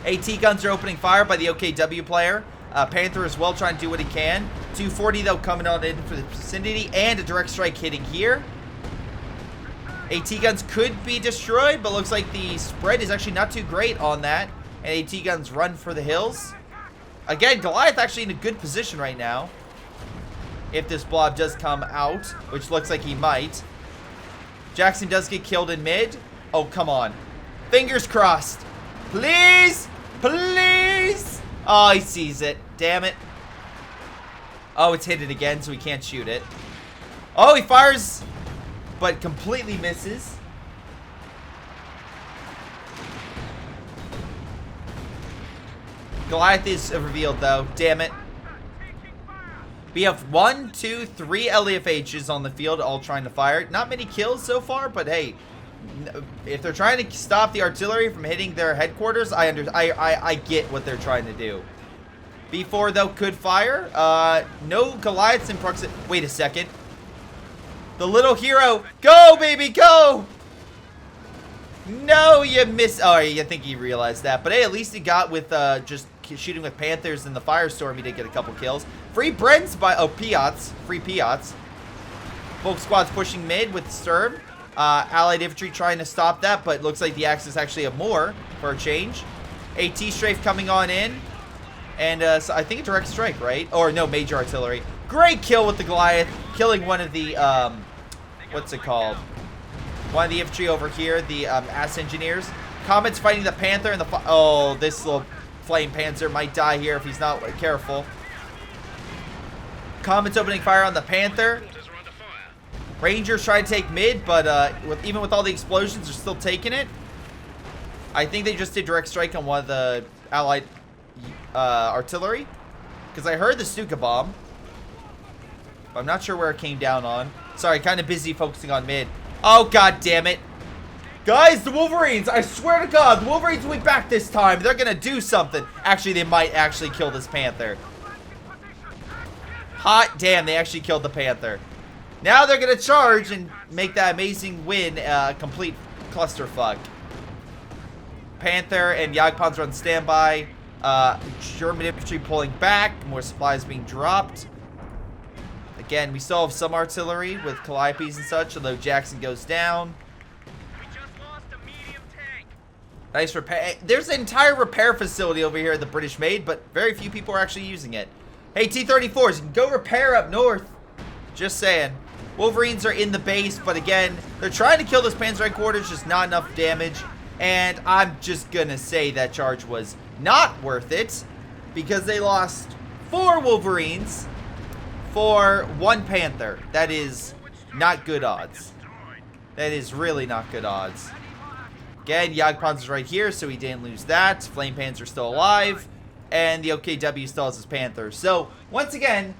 AT guns are opening fire by the OKW player. Panther as well trying to do what he can. 240 though coming on in for the vicinity and a direct strike hitting here. AT guns could be destroyed, but looks like the spread is actually not too great on that. And AT guns run for the hills. Again, Goliath actually in a good position right now. If this blob does come out, which looks like he might. Jackson does get killed in mid. Oh, come on. Fingers crossed. Please! Please! Oh, he sees it. Damn it. Oh, it's hit it again, so he can't shoot it. Oh, he fires, but completely misses. Goliath is revealed, though. Damn it. We have 1, 2, 3 LEFHs on the field, all trying to fire. Not many kills so far, but hey, if they're trying to stop the artillery from hitting their headquarters, I get what they're trying to do. B4 though could fire. No Goliaths in proximity. Wait a second. The little hero, go baby, go! No, you missed. Oh, I think he realized that. But hey, at least he got with just shooting with Panthers in the firestorm. He did get a couple kills. Free Brents by Piats. Free Piats. Volk squad's pushing mid with Sturm. Allied infantry trying to stop that, but looks like the Axis actually have more for a change. AT strafe coming on in. And so I think a direct strike, right? Or no, major artillery. Great kill with the Goliath. Killing one of the, what's it called? One of the infantry over here, the ass engineers. Comet's fighting the Panther and the... Oh, this little flame Panther might die here if he's not careful. Comet's opening fire on the Panther. Rangers try to take mid, but even with all the explosions, they're still taking it. I think they just did direct strike on one of the allied artillery. Because I heard the Stuka bomb. I'm not sure where it came down on. Sorry, kind of busy focusing on mid. Oh, god damn it. Guys, the Wolverines, I swear to god, the Wolverines will be back this time. They're going to do something. Actually, they might actually kill this Panther. Hot damn, they actually killed the Panther. Now they're going to charge and make that amazing win a complete clusterfuck. Panther and Jagdpanzer on standby. German infantry pulling back. More supplies being dropped. Again, we still have some artillery with Calliopes and such, although Jackson goes down. We just lost a medium tank. Nice repair. There's an entire repair facility over here the British made, but very few people are actually using it. Hey, T-34s, you can go repair up north. Just saying. Wolverines are in the base, but again, they're trying to kill this Panzer headquarters, just not enough damage. And I'm just gonna say that charge was not worth it, because they lost 4 Wolverines for 1 Panther. That is not good odds. That is really not good odds. Again, Jagdpanzer's right here, so he didn't lose that. Flame Panzer still alive. And the OKW still has his Panther. So, once again,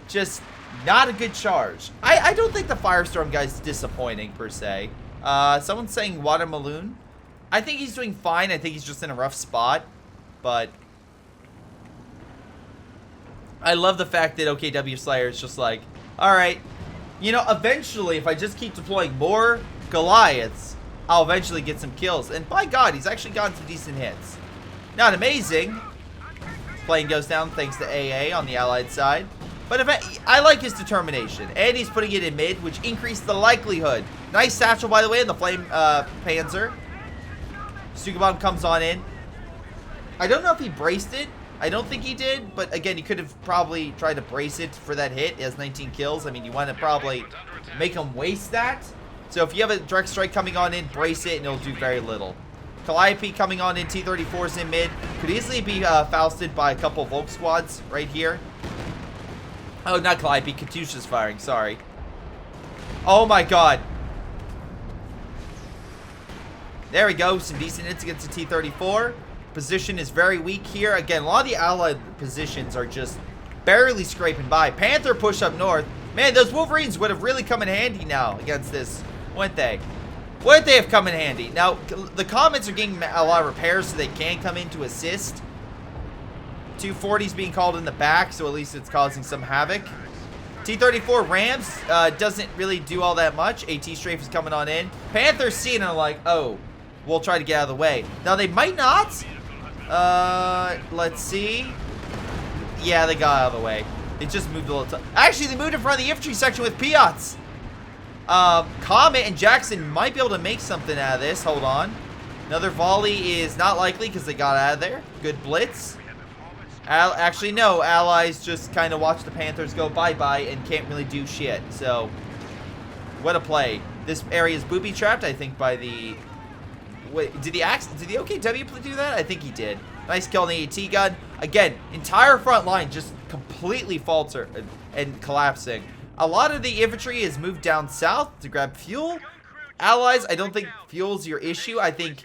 just not a good charge. I don't think the Firestorm guy's disappointing, per se. Someone's saying Watermaloon. I think he's doing fine. I think he's just in a rough spot. But I love the fact that OKW Slayer is just like, alright, you know, eventually, if I just keep deploying more Goliaths, I'll eventually get some kills. And by God, he's actually gotten some decent hits. Not amazing. Plane goes down thanks to AA on the Allied side. But I like his determination. And he's putting it in mid, which increased the likelihood. Nice satchel, by the way, in the Flame Panzer. Stuka bomb comes on in. I don't know if he braced it. I don't think he did. But again, he could have probably tried to brace it for that hit. He has 19 kills. I mean, you want to probably make him waste that. So if you have a direct strike coming on in, brace it and it'll do very little. Calliope coming on in, T-34s in mid. Could easily be Fausted by a couple Volk squads right here. Oh, not Calliope. Katyusha's firing. Sorry. Oh my god. There we go. Some decent hits against the T-34. Position is very weak here. Again, a lot of the Allied positions are just barely scraping by. Panther push up north. Man, those Wolverines would have really come in handy now against this, wouldn't they? Wouldn't they have come in handy? Now, the Comets are getting a lot of repairs so they can come in to assist. 240s being called in the back, so at least it's causing some havoc. T-34 Rams doesn't really do all that much. AT Strafe is coming on in. Panther's seeing it like, oh, we'll try to get out of the way. Now, they might not. Let's see. Yeah, they got out of the way. They just moved a little. Actually, they moved in front of the infantry section with Piats. Comet and Jackson might be able to make something out of this. Hold on. Another volley is not likely because they got out of there. Good blitz. Actually, no. Allies just kind of watch the Panthers go bye-bye and can't really do shit. So, what a play. This area is booby-trapped, I think, by the... Wait, did the OKW do that? I think he did. Nice kill on the AT gun. Again, entire front line just completely falter and collapsing. A lot of the infantry is moved down south to grab fuel. Allies, I don't think fuel's your issue. I think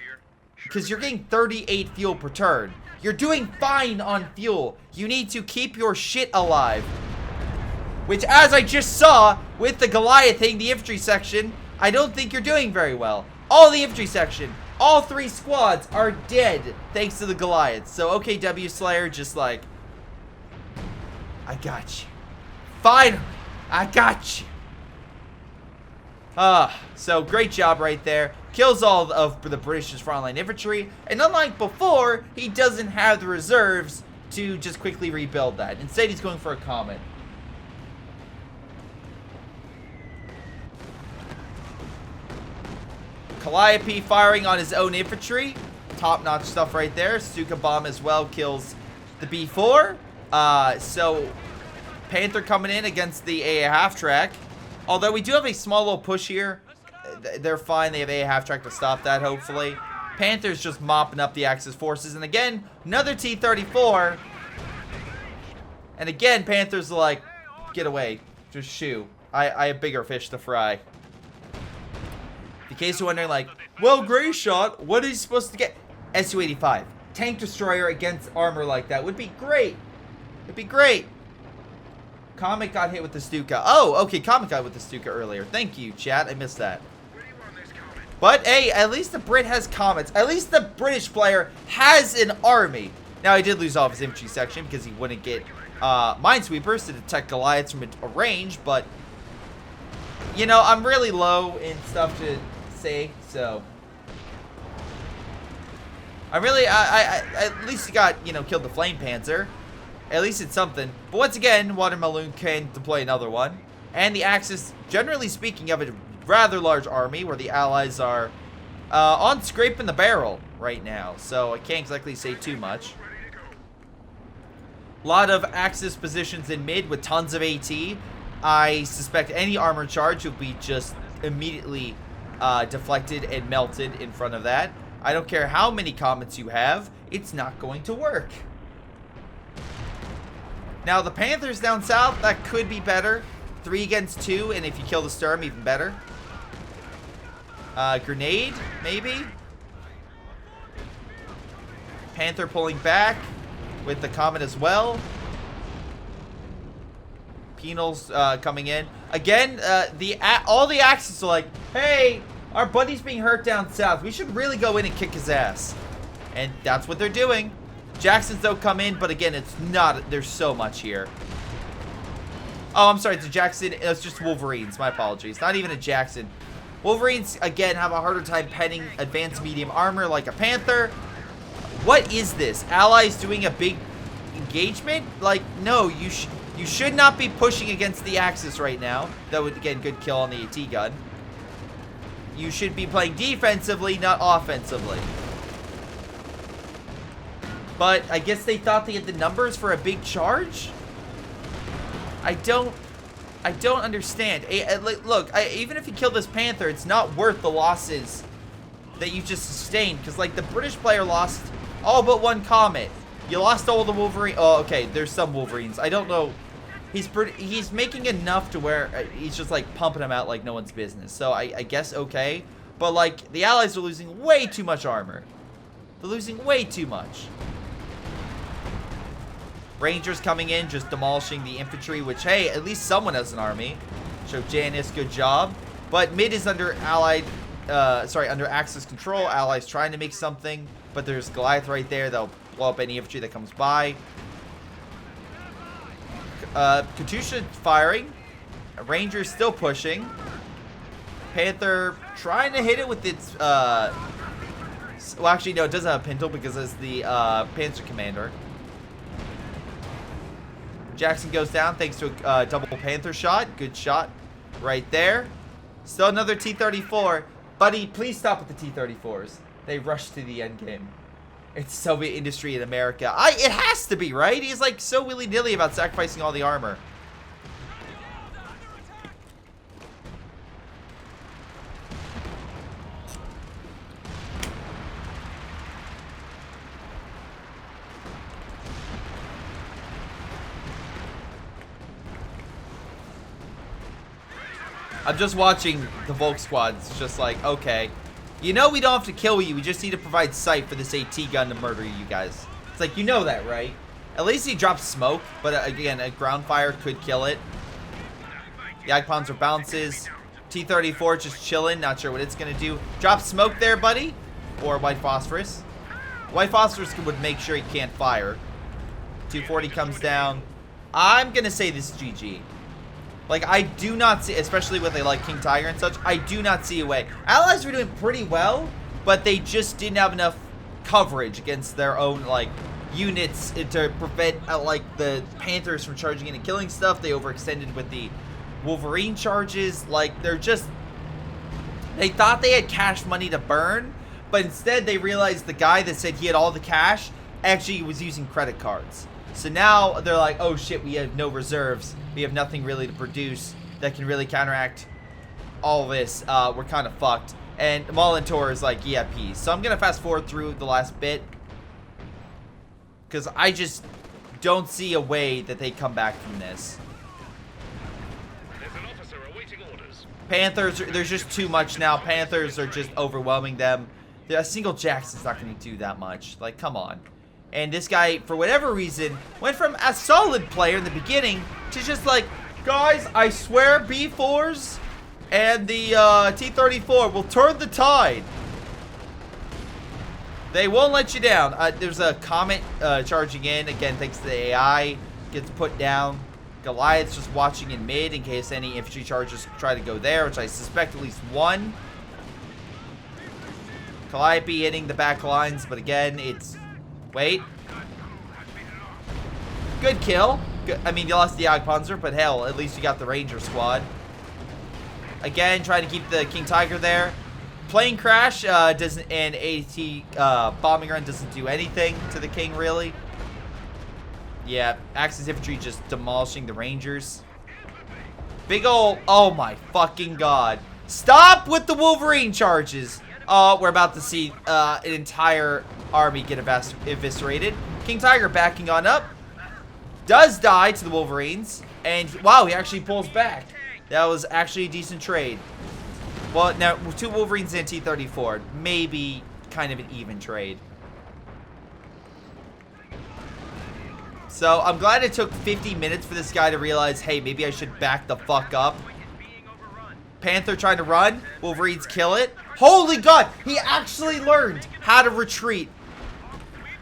because you're getting 38 fuel per turn. You're doing fine on fuel. You need to keep your shit alive. which, as I just saw with the Goliath hitting the infantry section, I don't think you're doing very well. All the infantry section, all 3 squads are dead thanks to the Goliath. So OKW Slayer just like, I got you. Finally, I got you. So great job right there. Kills all of the British's frontline infantry. And unlike before, he doesn't have the reserves to just quickly rebuild that. Instead, he's going for a comet. Calliope firing on his own infantry. Top-notch stuff right there. Stuka bomb as well kills the B4. So Panther coming in against the AA half-track. Although we do have a small little push here. They're fine. They have AA half-track to stop that, hopefully. Panther's just mopping up the Axis forces. And again, another T-34. And again, Panther's like, get away. Just shoo. I have bigger fish to fry. In case you're wondering, like, well, Greyshot, what is he supposed to get? Su-85. Tank destroyer against armor like that would be great. It'd be great. Comet got hit with the Stuka. Oh, okay, Comet got with the Stuka earlier. Thank you, chat. I missed that. But, hey, at least the Brit has Comets. At least the British player has an army. Now, he did lose off his infantry section because he wouldn't get minesweepers to detect Goliaths from a range, but, you know, I'm really low in stuff to say, so I really, I at least he got, you know, killed the Flame Panther. At least it's something. But once again, Watermelon can deploy another one. And the Axis, generally speaking, have a rather large army where the Allies are on scraping the barrel right now. So I can't exactly say too much. A lot of Axis positions in mid with tons of AT. I suspect any armor charge will be just immediately deflected and melted in front of that. I don't care how many comets you have, it's not going to work. Now the Panthers down south, that could be better. 3 against 2, and if you kill the Sturm, even better. Grenade, maybe? Panther pulling back with the comet as well. Penals coming in. Again, all the Axis are like, hey, our buddy's being hurt down south. We should really go in and kick his ass. And that's what they're doing. Jacksons don't come in, but again, it's not, there's so much here. Oh, I'm sorry, it's a Jackson. It's just Wolverines. My apologies. Not even a Jackson. Wolverines, again, have a harder time penning advanced medium armor like a Panther. What is this? Allies doing a big engagement? Like, no, you should not be pushing against the Axis right now. That would, again, good kill on the AT gun. You should be playing defensively, not offensively. But I guess they thought they had the numbers for a big charge? I don't understand. Look, even if you kill this Panther, it's not worth the losses that you just sustained. Because, like, the British player lost all but 1 Comet. You lost all the Wolverine. Oh, okay, there's some Wolverines. I don't know. He's making enough to where he's just, like, pumping them out like no one's business. So I guess okay. But, like, the Allies are losing way too much armor. They're losing way too much. Rangers coming in, just demolishing the infantry, which, hey, at least someone has an army. So Janice, good job. But mid is under under Axis control. Allies trying to make something, but there's Goliath right there. They'll blow up any infantry that comes by. Katusha firing. Rangers still pushing. Panther trying to hit it with its, well, actually, no, it doesn't have a pintle because it's the Panzer Commander. Jackson goes down thanks to a double Panther shot. Good shot right there. Still another T-34. Buddy, please stop with the T-34s. They rush to the end game. It's Soviet industry in America. It has to be, right? He's like so willy-nilly about sacrificing all the armor. I'm just watching the Volk squad. It's just like, okay. You know we don't have to kill you. We just need to provide sight for this AT gun to murder you guys. It's like, you know that, right? At least he drops smoke. But again, a ground fire could kill it. Jagdpanzer bounces. T-34 just chilling. Not sure what it's going to do. Drop smoke there, buddy. Or white phosphorus. White phosphorus would make sure he can't fire. 240 comes down. I'm going to say this is GG. Like, I do not see, especially with a like King Tiger and such, I do not see a way. Allies were doing pretty well, but they just didn't have enough coverage against their own, like, units to prevent, like, the Panthers from charging in and killing stuff. They overextended with the Wolverine charges. Like, they're just, they thought they had cash money to burn, but instead they realized the guy that said he had all the cash actually was using credit cards. So now they're like, oh shit, we have no reserves. We have nothing really to produce that can really counteract all this. We're kind of fucked. And Molintor is like, yeah, peace. So I'm going to fast forward through the last bit, because I just don't see a way that they come back from this. There's an officer awaiting orders. Panthers, there's just too much now. Panthers are just overwhelming them. A single Jackson's not going to do that much. Like, come on. And this guy, for whatever reason, went from a solid player in the beginning to just like, guys, I swear B4s and the T-34 will turn the tide. They won't let you down. There's a Comet charging in. Again, thanks to the AI. Gets put down. Goliath's just watching in mid in case any infantry charges try to go there, which I suspect at least one. Calliope hitting the back lines, but again, it's... Wait. Good kill. Good. I mean, you lost the Jagdpanzer, but hell, at least you got the Ranger squad. Again, trying to keep the King Tiger there. Plane crash doesn't, and AT bombing run doesn't do anything to the King, really. Yeah, Axis infantry just demolishing the Rangers. Big ol', oh my fucking god. Stop with the Wolverine charges. Oh, we're about to see an entire army get eviscerated. King Tiger backing on up. Does die to the Wolverines. And, wow, he actually pulls back. That was actually a decent trade. Well, now, 2 Wolverines and T-34. Maybe kind of an even trade. So, I'm glad it took 50 minutes for this guy to realize, hey, maybe I should back the fuck up. Panther trying to run. Wolverines kill it. Holy god! He actually learned how to retreat.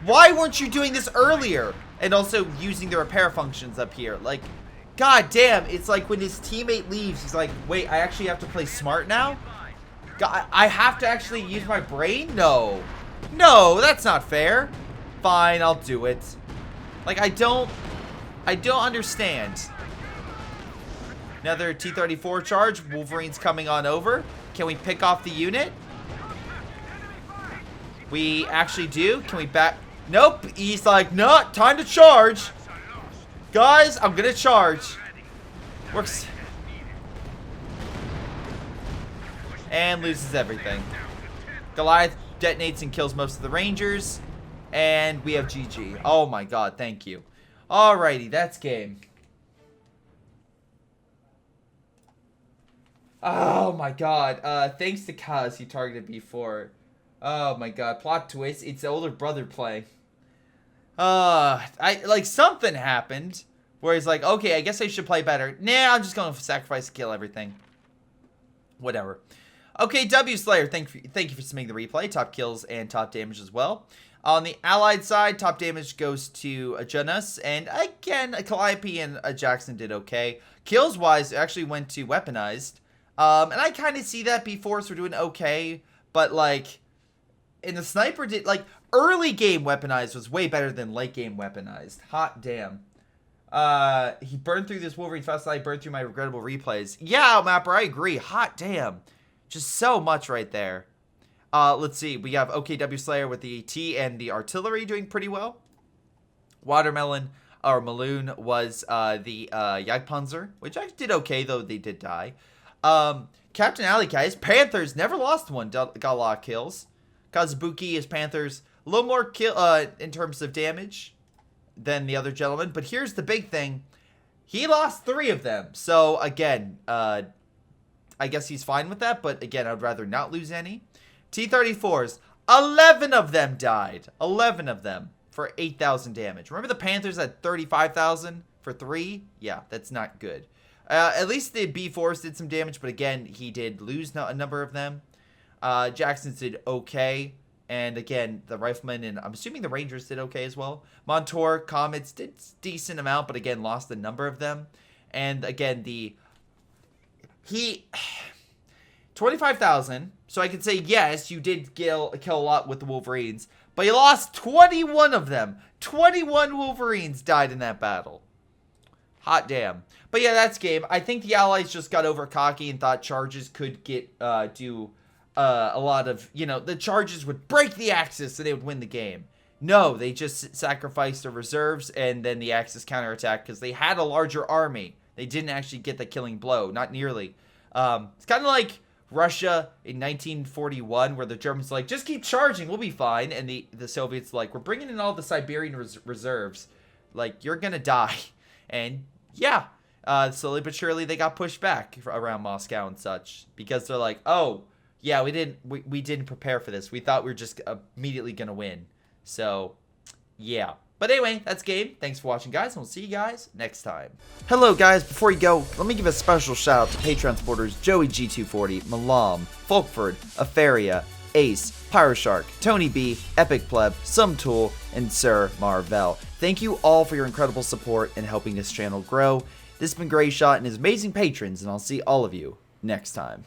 Why weren't you doing this earlier? And also using the repair functions up here. Like, god damn. It's like when his teammate leaves, he's like, wait, I actually have to play smart now? God, I have to actually use my brain? No. No, that's not fair. Fine, I'll do it. Like, I don't understand. Another T-34 charge. Wolverine's coming on over. Can we pick off the unit? We actually do. Can we back? Nope. He's like, no, time to charge. Guys, I'm going to charge. Works. And loses everything. Goliath detonates and kills most of the Rangers. And we have GG. Oh my god, thank you. Alrighty, that's game. Oh my god. Thanks to Kaz, he targeted B4. Oh my god. Plot twist. It's the older brother playing. Like something happened where he's like, okay, I guess I should play better. Nah, I'm just going to sacrifice to kill everything. Whatever. Okay, W Slayer, thank you for submitting the replay. Top kills and top damage as well. On the allied side, top damage goes to Jonas. And again, Calliope and Jackson did okay. Kills wise, actually went to weaponized. And I kind of see that B4s were doing okay, but like, in the sniper did, like, early game weaponized was way better than late game weaponized. Hot damn. He burned through this Wolverine fast as I burned through my regrettable replays. Yeah, Mapper, I agree. Hot damn. Just so much right there. Let's see. We have OKW Slayer with the AT and the artillery doing pretty well. Watermelon, or Maloon, was the Jagdpanzer, which actually did okay, though they did die. Captain Alley, guys. Panthers never lost one. Got a lot of kills. Kazubuki is Panthers. A little more kill in terms of damage than the other gentleman. But here's the big thing. He lost 3 of them. So, again, I guess he's fine with that. But, again, I'd rather not lose any. T-34s. 11 of them died. 11 of them for 8,000 damage. Remember the Panthers had 35,000 for 3? Yeah, that's not good. At least the B4s did some damage, but again, he did lose a number of them. Jackson's did okay. And again, the Riflemen and I'm assuming the Rangers did okay as well. Montour, Comets did decent amount, but again, lost a number of them. And again, 25,000. So I could say, yes, you did kill a lot with the Wolverines, but you lost 21 of them. 21 Wolverines died in that battle. Hot damn. But yeah, that's game. I think the Allies just got over cocky and thought charges could do a lot of, the charges would break the Axis and they would win the game. No, they just sacrificed their reserves and then the Axis counterattacked because they had a larger army. They didn't actually get the killing blow, not nearly. It's kind of like Russia in 1941 where the Germans like, just keep charging, we'll be fine. And the Soviets like, we're bringing in all the Siberian reserves. Like, you're gonna die. And yeah, slowly but surely they got pushed back around Moscow and such because they're like, oh, yeah, we didn't prepare for this. We thought we were just immediately gonna win. So, yeah. But anyway, that's game. Thanks for watching, guys, and we'll see you guys next time. Hello, guys. Before you go, let me give a special shout out to Patreon supporters Joey G240, Milam, Folkvard, Aphyria, Ace, Pyroshark, Tony B, Epic Pleb, ShinobiWarrior, and Sir Marvell. Thank you all for your incredible support and helping this channel grow. This has been Greyshot and his amazing patrons, and I'll see all of you next time.